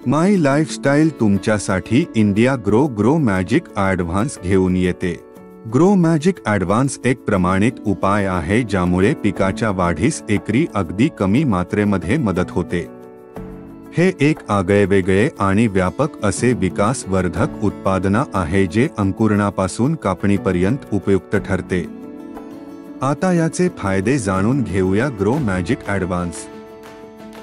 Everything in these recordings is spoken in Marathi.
माय लाईफस्टाईल तुमच्यासाठी इंडिया ग्रो मॅजिक ॲडव्हान्स घेऊन येते। ग्रो मॅजिक ॲडव्हान्स एक प्रमाणित उपाय आहे ज्यामुळे पिकाच्या वाढीस एकरी अगदी कमी मात्रेमध्ये मदत होते। हे एक आगळेवेगळे आणि व्यापक असे विकासवर्धक उत्पादन आहे जे अंकुरणापासून कापणीपर्यंत उपयुक्त ठरते। आता याचे फायदे जाणून घेऊया। Grow magic advance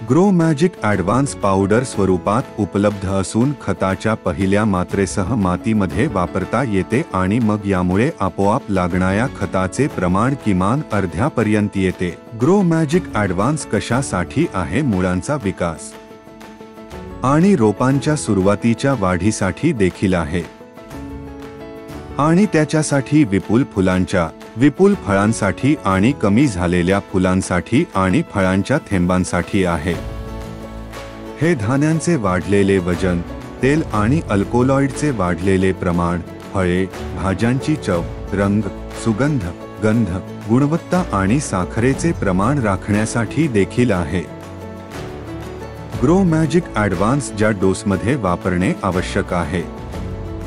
grow magic advance powder स्वरूपात उपलब्ध असून खताच्या पहिल्या मात्रेसह मातीमध्ये वापरता येते आणि मग यामुळे आपोआप लागणाऱ्या खताचे प्रमाण किमान अर्ध्यापर्यंत येते। ग्रो मॅजिक ॲडव्हान्स कशासाठी आहे? मुळांचा विकास आणि रोपांच्या सुरुवातीच्या वाढीसाठी देखील आहे आणि त्याच्यासाठी विपुल फुलांच्या, विपुल फळांसाठी आणि कमी झालेल्या फुलांसाठी आणि फळांच्या थेंबांसाठी आहे। हे धान्यांचे वाढलेले वजन, तेल आणि अल्कोलॉइडचे वाढलेले प्रमाण, फळे, भाज्यांची चव, रंग, सुगंध, गंध, गुणवत्ता आणि साखरेचे प्रमाण राखण्यासाठी देखील आहे। ग्रो मॅजिक ॲडव्हान्स ज्या डोसमध्ये वापरणे आवश्यक आहे: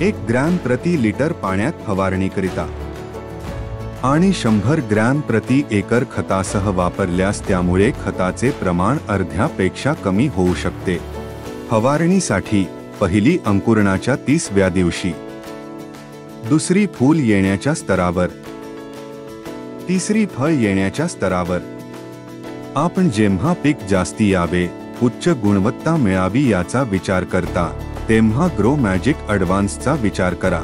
1 ग्रॅम प्रति लिटर पाण्यात फवारणीकरिता आणि 100 ग्रॅम प्रति एकर खतासह वापरल्यास त्यामुळे खताचे प्रमाण अर्ध्यापेक्षा कमी होऊ शकते। फवारणीसाठी पहिली अंकुरणाच्या 30व्या दिवशी, दुसरी फूल येण्याच्या स्तरावर, तिसरी फळ येण्याच्या स्तरावर। आपण जेव्हा पीक जास्ती यावे, उच्च गुणवत्ता मिळावी याचा विचार करता तेव्हा ग्रो मॅजिक ॲडव्हान्सचा विचार करा।